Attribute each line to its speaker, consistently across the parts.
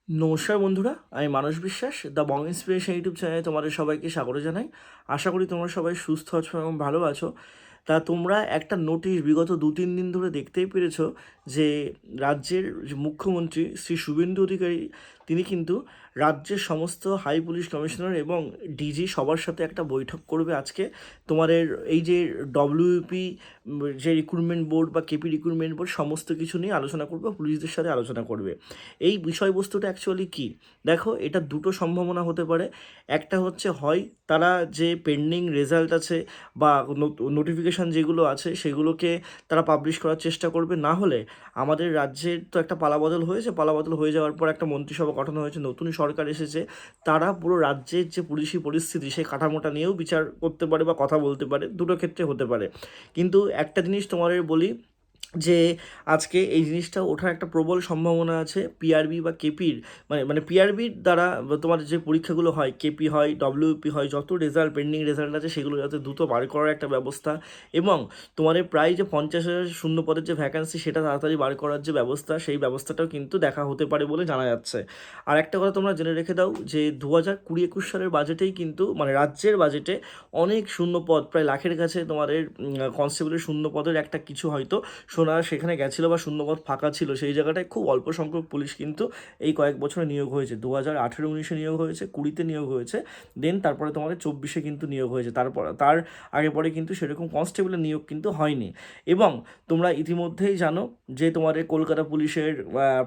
Speaker 1: নমস্কার বন্ধুরা, আমি মানস বিশ্বাস, দ্য বং ইন্সপিরেশন ইউটিউব চ্যানেলে তোমাদের সবাইকে স্বাগত জানাই। আশা করি তোমরা সবাই সুস্থ আছো এবং ভালো আছো। তা তোমরা একটা নোটিশ বিগত 2-3 দিন ধরে দেখতেই পেরেছো যে রাজ্যের যে মুখ্যমন্ত্রী শ্রী শুভেন্দু অধিকারী, তিনি কিন্তু রাজ্যের সমস্ত হাই পুলিশ কমিশনার এবং ডিজি সবার সাথে একটা বৈঠক করবে আজকে। তোমাদের এই যে ডব্লিউপি যে রিক্রুটমেন্ট বোর্ড বা কেপি রিক্রুটমেন্ট বোর্ড সমস্ত কিছু নিয়ে আলোচনা করবে, পুলিশদের সাথে আলোচনা করবে। এই বিষয়বস্তুটা অ্যাকচুয়ালি কী দেখো, এটা দুটো সম্ভাবনা হতে পারে। একটা হচ্ছে হয় তারা যে পেন্ডিং রেজাল্ট আছে বা নোটিফিকেশান যেগুলো আছে সেগুলোকে তারা পাবলিশ করার চেষ্টা করবে, না হলে আমাদের রাজ্যের তো একটা পালাবদল হয়েছে, পালাবদল হয়ে যাওয়ার পর একটা মন্ত্রিসভা গঠন হয়েছে, নতুন সরকার এসেছে, তারা পুরো রাজ্যের যে পুলিশি পরিস্থিতি সেই কাঠামোটা নিয়েও বিচার করতে পারে বা কথা বলতে পারে, দুটো ক্ষেত্রে হতে পারে। কিন্তু একটা জিনিস তোমাদের বলি যে আজকে এই জিনিসটা ওঠার একটা প্রবল সম্ভাবনা আছে পিআরবি বা কেপির, মানে পিআরবির দ্বারা তোমার যে পরীক্ষাগুলো হয়, কেপি হয়, ডব্লিউপি হয়, যত রেজাল্ট পেন্ডিং রেজাল্ট আছে সেগুলো যাতে দ্রুত বার করার একটা ব্যবস্থা, এবং তোমাদের প্রায় যে 50,000 শূন্য পদের যে ভ্যাকান্সি সেটা তাড়াতাড়ি বার করার যে ব্যবস্থা, সেই ব্যবস্থাটাও কিন্তু দেখা হতে পারে বলে জানা যাচ্ছে। আর একটা কথা তোমরা জেনে রেখে দাও যে 2020-21 সালের বাজেটেই কিন্তু, মানে রাজ্যের বাজেটে অনেক শূন্য পদ, প্রায় লাখের কাছে তোমাদের কনস্টেবলের শূন্য পদের একটা কিছু হয়তো সোনা সেখানে গেছিলো বা শূন্যপদ ফাঁকা ছিল, সেই জায়গাটায় খুব অল্প সংখ্যক পুলিশ কিন্তু এই কয়েক বছরে নিয়োগ হয়েছে। 2018-19 নিয়োগ হয়েছে, 20 নিয়োগ হয়েছে, দেন তারপরে তোমাদের 24 কিন্তু নিয়োগ হয়েছে, তার আগে পরে কিন্তু সেরকম কনস্টেবলের নিয়োগ কিন্তু হয়নি। এবং তোমরা ইতিমধ্যেই জানো যে তোমাদের কলকাতা পুলিশের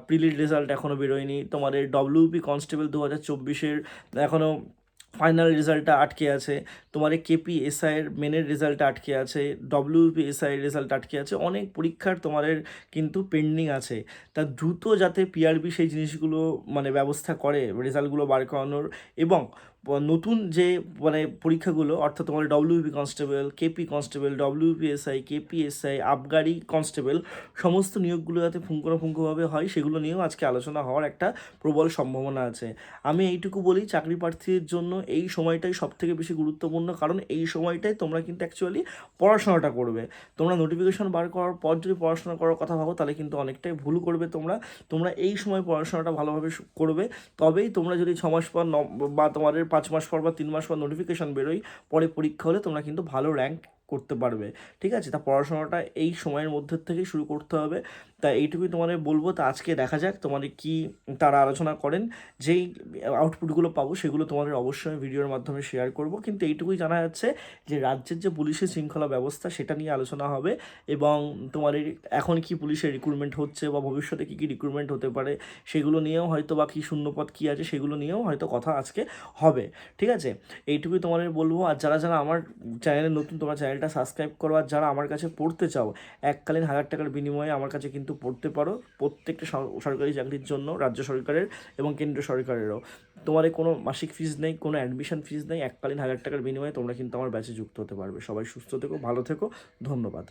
Speaker 1: প্রিলিড রেজাল্ট এখনও বেরোয়নি, তোমাদের ডব্লিউপি কনস্টেবল 2024 এখনও ফাইনাল রেজাল্টটা আটকে আছে, তোমার কেপি এসআইয়ের মেনের রেজাল্টটা আটকে আছে, ডব্লিউপি এসআইয়ের রেজাল্ট আটকে আছে, অনেক পরীক্ষার তোমাদের কিন্তু পেন্ডিং আছে। তা দ্রুত যাতে পিআরবি সেই জিনিসগুলো মানে ব্যবস্থা করে রেজাল্টগুলো বার করানোর, এবং নতুন যে মানে পরীক্ষাগুলো, অর্থাৎ তোমার WP constable, KP constable, WP SI, KP SI, আবগারি কনস্টেবল, সমস্ত নিয়োগগুলো যাতে পুঙ্খানুপুঙ্খভাবে হয় সেগুলো নিয়েও আজকে আলোচনা হওয়ার একটা প্রবল সম্ভাবনা আছে। আমি এইটুকু বলি, চাকরি প্রার্থীদের জন্য এই সময়টাই সবথেকে বেশি গুরুত্বপূর্ণ, কারণ এই সময়টাই তোমরা কিন্তু অ্যাকচুয়ালি পড়াশোনাটা করবে। তোমরা নোটিফিকেশন বার করার পর যদি পড়াশোনা করার কথা ভাবো তাহলে কিন্তু অনেকটাই ভুল করবে। তোমরা এই সময় পড়াশোনাটা ভালোভাবে করবে, তবেই তোমরা যদি 6 মাস পর বা তোমাদের 5 মাস পর বা 3 মাস পর নোটিফিকেশন বেরোয়, পরে পরীক্ষা হলে তোমরা কিন্তু ভালো র্যাঙ্ক করতে পারবে। ঠিক আছে, তা পড়াশোনাটা এই সময়ের মধ্যে থেকেই শুরু করতে হবে। তা এইটুকুই তোমাদের বলবো। তা আজকে দেখা যাক তোমাদের কি তারা আলোচনা করেন। যেই আউটপুটগুলো পাবো সেগুলো তোমাদের অবশ্যই ভিডিওর মাধ্যমে শেয়ার করব, কিন্তু এইটুকুই জানা যাচ্ছে যে রাজ্যের যে পুলিশের শৃঙ্খলা ব্যবস্থা সেটা নিয়ে আলোচনা হবে, এবং তোমাদের এখন কি পুলিশের রিক্রুটমেন্ট হচ্ছে বা ভবিষ্যতে কী কী রিক্রুটমেন্ট হতে পারে সেগুলো নিয়েও হয়তো, বা কী শূন্যপদ কী আছে সেগুলো নিয়েও হয়তো কথা আজকে হবে। ঠিক আছে, এইটুকুই তোমাদের বলবো। আর যারা যারা আমার চ্যানেলে নতুন, তোমরা চ্যানেলটা সাবস্ক্রাইব করো। আর যারা আমার কাছে পড়তে চাও, এককালীন 1000 টাকার বিনিময়ে আমার কাছে কিন্তু পড়তে পারো, প্রত্যেকটা সরকারি চাকরির জন্য, রাজ্য সরকারের এবং কেন্দ্র সরকারেরও। তোমাদের কোনো মাসিক ফিস নেই, কোনো অ্যাডমিশন ফিস নেই, এককালীন 1000 টাকার বিনিময়ে তোমরা কিন্তু আমার ব্যাচে যুক্ত হতে পারবে। সবাই সুস্থ থেকো, ভালো থেকো, ধন্যবাদ।